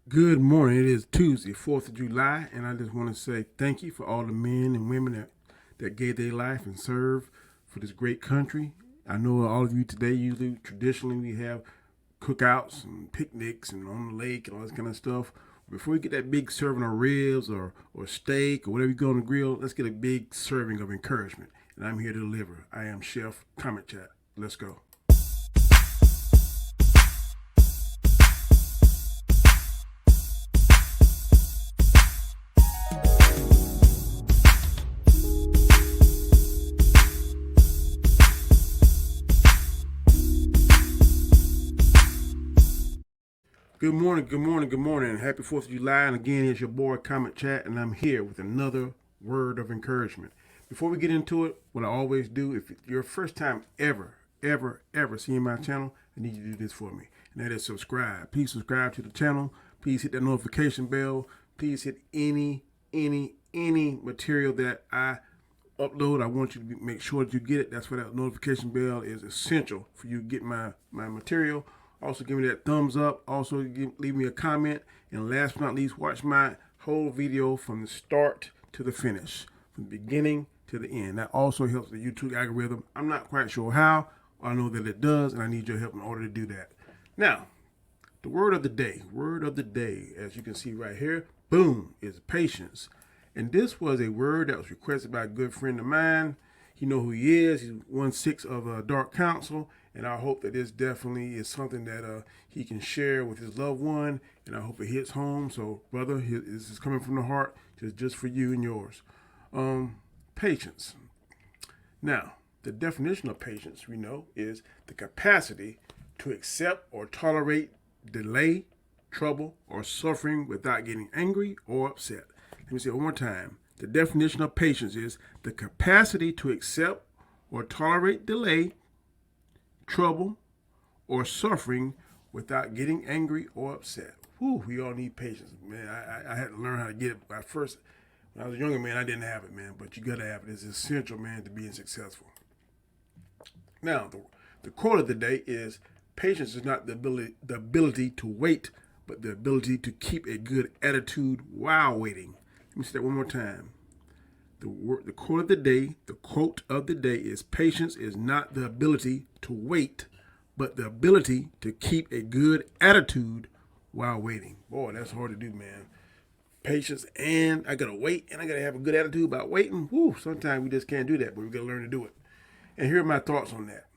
Good morning. It is Tuesday, 4th of July, and I just want to say thank you for all the men and women that gave their life and served for this great country. I know all of you today, usually, traditionally, we have cookouts and picnics and on the lake and all this kind of stuff. Before we get that big serving of ribs or steak or whatever you go on the grill, let's get a big serving of encouragement. And I'm here to deliver. I am Chef Comment Chat. Let's go. Good morning, good morning, good morning. Happy 4th of July. And again, it's your boy Comment Chat, and I'm here with another word of encouragement. Before we get into it, what I always do, if it's your first time ever seeing my channel, I need you to do this for me. And that is subscribe. Please subscribe to the channel. Please hit that notification bell. Please hit any material that I upload. I want you to make sure that you get it. That's why that notification bell is essential for you to get my material. Also, give me that thumbs up. Also, leave me a comment. And last but not least, watch my whole video from the start to the finish, from the beginning to the end. That also helps the YouTube algorithm. I'm not quite sure how. I know that it does, and I need your help in order to do that. Now, the word of the day. Word of the day, as you can see right here, boom, is patience. And this was a word that was requested by a good friend of mine. You know who he is. He's 1/6 of Dark Council, and I hope that this definitely is something that he can share with his loved one, and I hope it hits home. So, brother, this is coming from the heart, just for you and yours. Patience. Now, the definition of patience, we know, is the capacity to accept or tolerate delay, trouble, or suffering without getting angry or upset. Let me say it one more time. The definition of patience is the capacity to accept or tolerate delay, trouble, or suffering without getting angry or upset. Whew, we all need patience, man. I had to learn how to get it. At first, when I was a younger man, I didn't have it, man. But you gotta have it. It's essential, man, to being successful. Now, the quote of the day is: "Patience is not the ability to wait, but the ability to keep a good attitude while waiting." Let me say that one more time. The quote of the day is: "Patience is not the ability to wait, but the ability to keep a good attitude while waiting." Boy, that's hard to do, man. Patience, and I gotta wait, and I gotta have a good attitude about waiting. Whew, sometimes we just can't do that, but we gotta learn to do it. And here are my thoughts on that.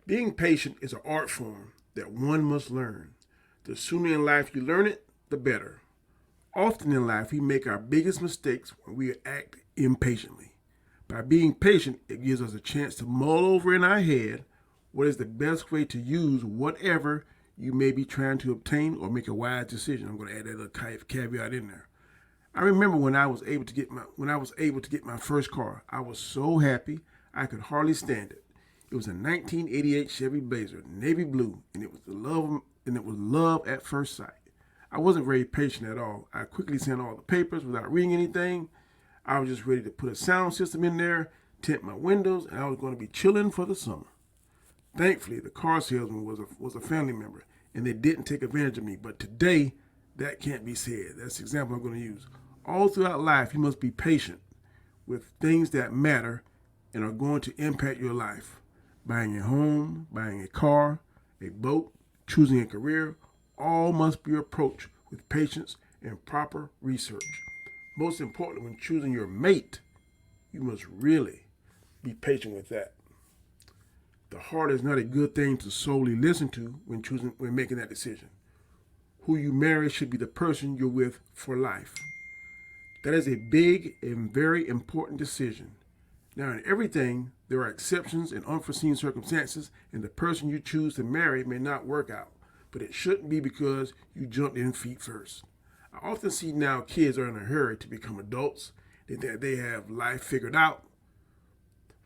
Being patient is an art form that one must learn. The sooner in life you learn it, the better. Often in life, we make our biggest mistakes when we act impatiently. By being patient, it gives us a chance to mull over in our head what is the best way to use whatever you may be trying to obtain or make a wise decision. I'm going to add that little caveat in there. I remember when I was able to get my first car. I was so happy I could hardly stand it. It was a 1988 Chevy Blazer, navy blue, and it was love at first sight. I wasn't very patient at all. I quickly sent all the papers without reading anything. I was just ready to put a sound system in there, tint my windows, and I was going to be chilling for the summer. Thankfully, the car salesman was a family member, and they didn't take advantage of me. But today, that can't be said. That's the example I'm going to use. All throughout life, you must be patient with things that matter and are going to impact your life. Buying a home, buying a car, a boat, choosing a career, all must be approached with patience and proper research. Most importantly, when choosing your mate, you must really be patient with that. The heart is not a good thing to solely listen to when making that decision. Who you marry should be the person you're with for life. That is a big and very important decision. Now, in everything, there are exceptions and unforeseen circumstances, and the person you choose to marry may not work out. But it shouldn't be because you jumped in feet first. I often see now kids are in a hurry to become adults. They think they have life figured out.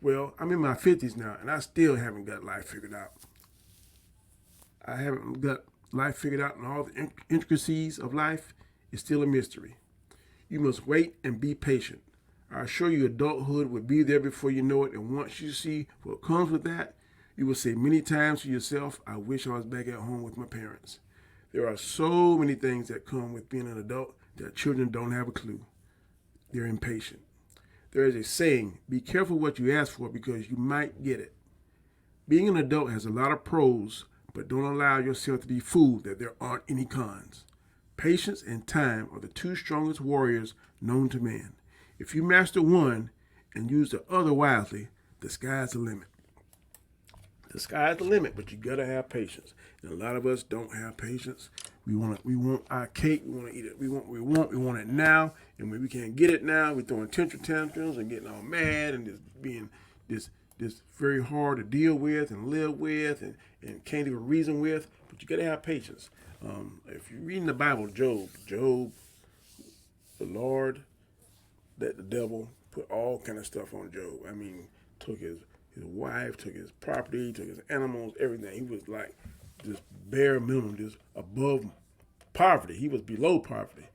Well, I'm in my 50s now, and I still haven't got life figured out. I haven't got life figured out, and all the intricacies of life is still a mystery. You must wait and be patient. I assure you, adulthood will be there before you know it, and once you see what comes with that, you will say many times to yourself, "I wish I was back at home with my parents." There are so many things that come with being an adult that children don't have a clue. They're impatient. There is a saying, be careful what you ask for because you might get it. Being an adult has a lot of pros, but don't allow yourself to be fooled that there aren't any cons. Patience and time are the two strongest warriors known to man. If you master one and use the other wisely, the sky's the limit. The sky's the limit, but you gotta have patience. And a lot of us don't have patience. We want our cake. We want to eat it. We want it now. And when we can't get it now, we're throwing tantrum tantrums and getting all mad and just being this very hard to deal with and live with and can't even reason with. But you gotta have patience. If you're reading the Bible, Job, the Lord let the devil put all kind of stuff on Job. I mean, took his wife, took his property, took his animals, everything. He was like just bare minimum, just above poverty. He was below poverty,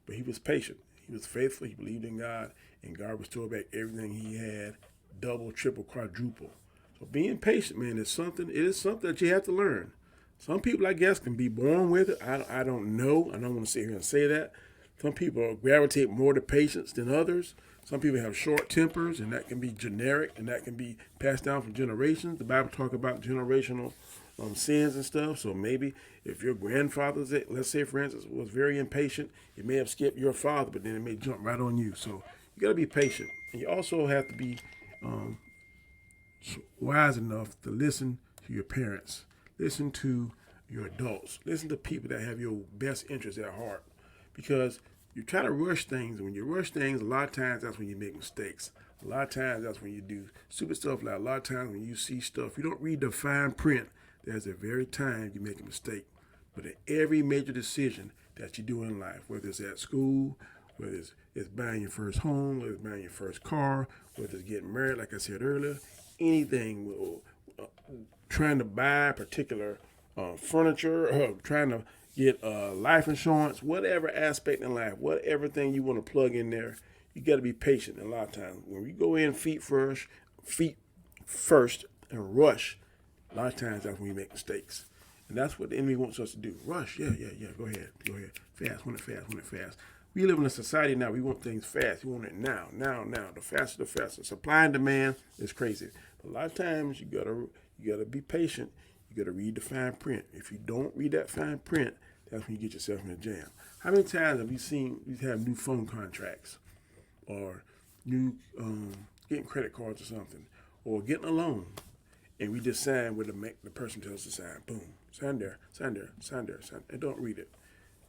but he was patient. He was faithful. He believed in God, and God restored back everything he had, double, triple, quadruple. So being patient, man, is something. It is something that you have to learn. Some people, I guess, can be born with it. I don't know. I don't want to sit here and say that. Some people gravitate more to patience than others. Some people have short tempers, and that can be generic, and that can be passed down from generations. The Bible talks about generational sins and stuff. So maybe if your grandfather, let's say, for instance, was very impatient, it may have skipped your father, but then it may jump right on you. So you got to be patient. And you also have to be wise enough to listen to your parents. Listen to your adults. Listen to people that have your best interests at heart. Because you try to rush things. And when you rush things, a lot of times that's when you make mistakes. A lot of times that's when you do stupid stuff. Like a lot of times when you see stuff, you don't read the fine print. There's a very time you make a mistake. But in every major decision that you do in life, whether it's at school, whether it's buying your first home, whether it's buying your first car, whether it's getting married, like I said earlier, anything, trying to buy particular furniture, trying to get life insurance, whatever aspect in life, whatever thing you want to plug in there, you got to be patient. And a lot of times when we go in feet first and rush, a lot of times that's when we make mistakes. And that's what the enemy wants us to do. Rush, yeah. Go ahead. Fast, want it fast. We live in a society now, we want things fast. We want it now. The faster, the faster. Supply and demand is crazy. But a lot of times you gotta be patient. You gotta read the fine print. If you don't read that fine print, that's when you get yourself in a jam. How many times have we have new phone contracts or new getting credit cards or something, or getting a loan, and we just sign where the person tells us to sign. Boom, sign there, and don't read it.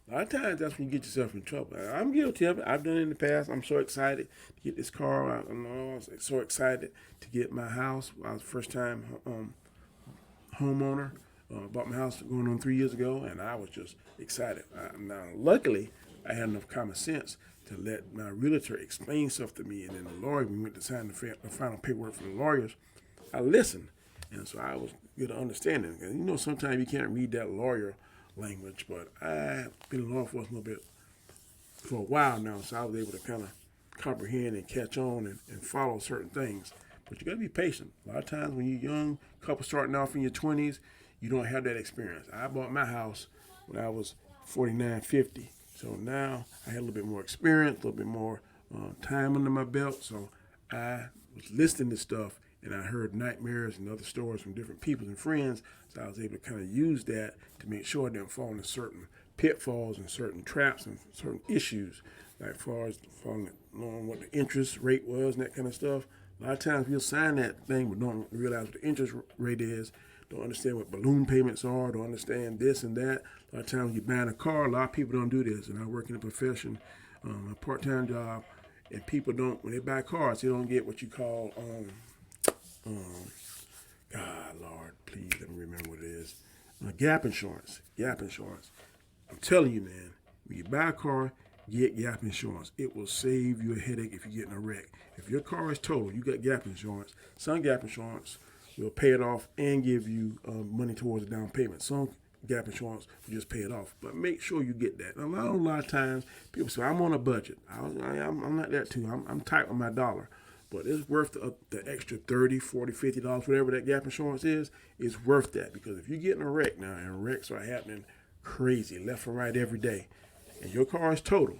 A lot of times that's when you get yourself in trouble. I'm guilty of it. I've done it in the past. I'm so excited to get this car. I was so excited to get my house. I was first time homeowner. Bought my house going on 3 years ago, and I was just excited. Now, luckily, I had enough common sense to let my realtor explain stuff to me, and then the lawyer, we went to sign the final paperwork from the lawyers. I listened, and so I was good at understanding. And sometimes you can't read that lawyer language, but I've been in law enforcement a little bit for a while now, so I was able to kind of comprehend and catch on and follow certain things. But you got to be patient. A lot of times when you're young, couple starting off in your 20s, you don't have that experience. I bought my house when I was 49, 50. So now I had a little bit more experience, a little bit more time under my belt. So I was listening to stuff, and I heard nightmares and other stories from different people and friends. So I was able to kind of use that to make sure I didn't fall into certain pitfalls and certain traps and certain issues, like as far as knowing what the interest rate was and that kind of stuff. A lot of times we'll sign that thing but don't realize what the interest rate is, don't understand what balloon payments are, don't understand this and that. A lot of times you're buying a car, a lot of people don't do this. And I work in a profession, a part-time job, and people don't, when they buy cars, they don't get what you call, God, Lord, please let me remember what it is. Gap insurance. I'm telling you, man, when you buy a car, get gap insurance. It will save you a headache if you get in a wreck. If your car is totaled, you got gap insurance. Some gap insurance will pay it off and give you money towards the down payment. Some gap insurance will just pay it off. But make sure you get that. A lot of times, people say, I'm on a budget. I'm not that too. I'm tight on my dollar. But it's worth the extra $30, $40, $50, whatever that gap insurance is. It's worth that, because if you get in a wreck now, and wrecks are happening crazy left and right every day, and your car is total,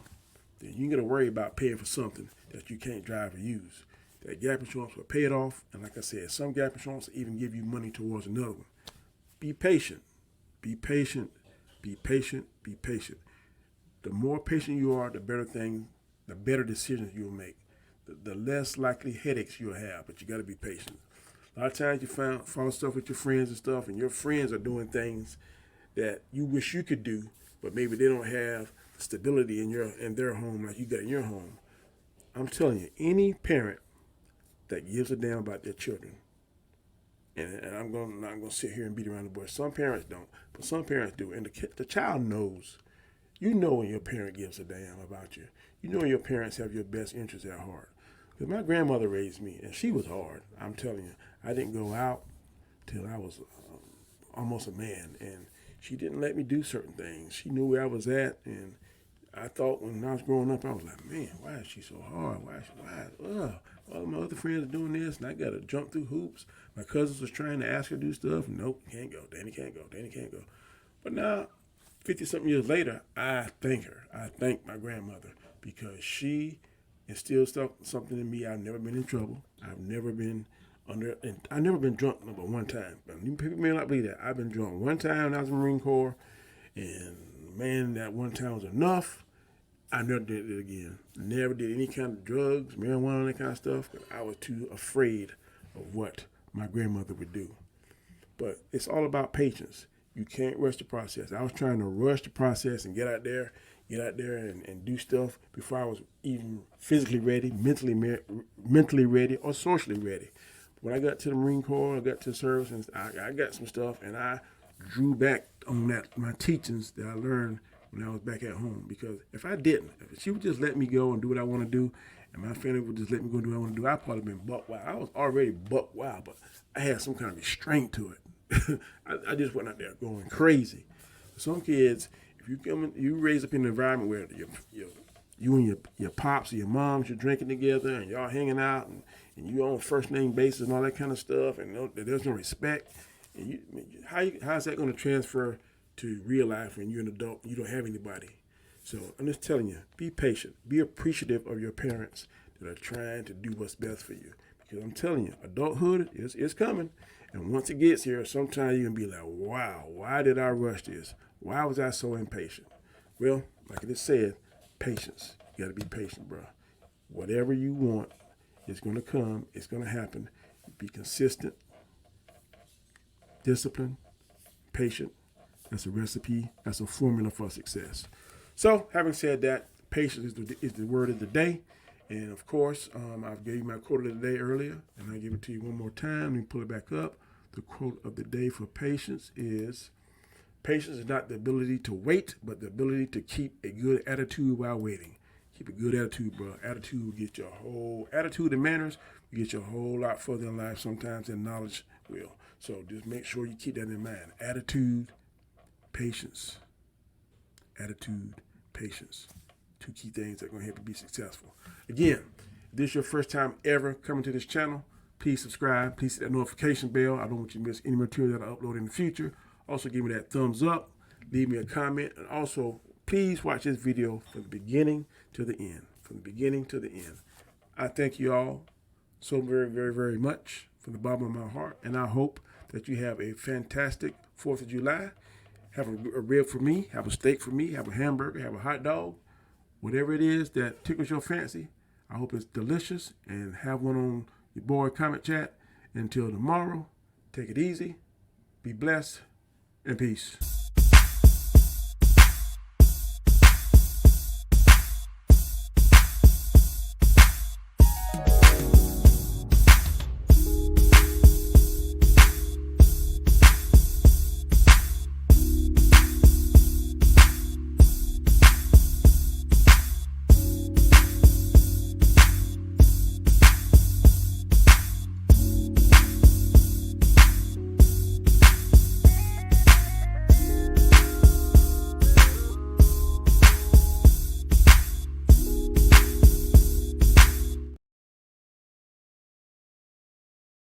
then you got to worry about paying for something that you can't drive or use. That gap insurance will pay it off, and like I said, some gap insurance will even give you money towards another one. Be patient. Be patient. Be patient. Be patient. The more patient you are, the better decisions you'll make. The less likely headaches you'll have, but you got to be patient. A lot of times you follow stuff with your friends and stuff, and your friends are doing things that you wish you could do, but maybe they don't have the stability in their home like you got in your home. I'm telling you, any parent that gives a damn about their children, and I'm not going to sit here and beat around the bush. Some parents don't, but some parents do, and the child knows. You know when your parent gives a damn about you. You know when your parents have your best interests at heart. Because my grandmother raised me, and she was hard. I'm telling you, I didn't go out till I was almost a man, and she didn't let me do certain things. She knew where I was at, and I thought when I was growing up, I was like, man, why is she so hard? All my other friends are doing this, and I got to jump through hoops. My cousins was trying to ask her to do stuff. Nope, can't go. Danny can't go. Danny can't go. But now, 50-something years later, I thank her. I thank my grandmother because she instilled something in me. I've never been in trouble. I've never been drunk number one time. People may not believe that. I've been drunk one time when I was in the Marine Corps, and man, that one time was enough. I never did it again. Never did any kind of drugs, marijuana, that kind of stuff, because I was too afraid of what my grandmother would do. But it's all about patience. You can't rush the process. I was trying to rush the process and get out there and do stuff before I was even physically ready, mentally ready, or socially ready. When I got to the Marine Corps, I got to the service, and I got some stuff, and I drew back on my teachings that I learned when I was back at home. Because if she would just let me go and do what I want to do, and my family would just let me go do what I want to do, I'd probably been buck wild. I was already buck wild, but I had some kind of restraint to it. I just went out there going crazy. Some kids, if you raise up in an environment where you and your pops or your moms, you're drinking together and y'all hanging out and you on first name basis and all that kind of stuff, and there's no respect. And how's that going to transfer to real life when you're an adult and you don't have anybody? So I'm just telling you, be patient. Be appreciative of your parents that are trying to do what's best for you. Because I'm telling you, adulthood is coming. And once it gets here, sometimes you're going to be like, wow, why did I rush this? Why was I so impatient? Well, like I just said, patience. You got to be patient, bro. Whatever you want, it's going to come. It's going to happen. Be consistent, disciplined, patient. That's a recipe. That's a formula for success. So, having said that, patience is the word of the day. And of course, I gave you my quote of the day earlier, and I give it to you one more time. Let me pull it back up. The quote of the day for patience is not the ability to wait, but the ability to keep a good attitude while waiting. Keep a good attitude, bro. Attitude will get your whole attitude and manners will get you a whole lot further in life sometimes than knowledge will. So just make sure you keep that in mind. Attitude, patience. Attitude, patience. Two key things that are going to help you be successful. Again, if this is your first time ever coming to this channel, please subscribe. Please hit that notification bell. I don't want you to miss any material that I upload in the future. Also, give me that thumbs up. Leave me a comment. And also, please watch this video from the beginning to the end. From the beginning to the end. I thank you all so very, very, very much from the bottom of my heart. And I hope that you have a fantastic 4th of July. Have a rib for me. Have a steak for me. Have a hamburger. Have a hot dog. Whatever it is that tickles your fancy, I hope it's delicious. And have one on your boy Comment Chat. Until tomorrow, take it easy. Be blessed. And peace.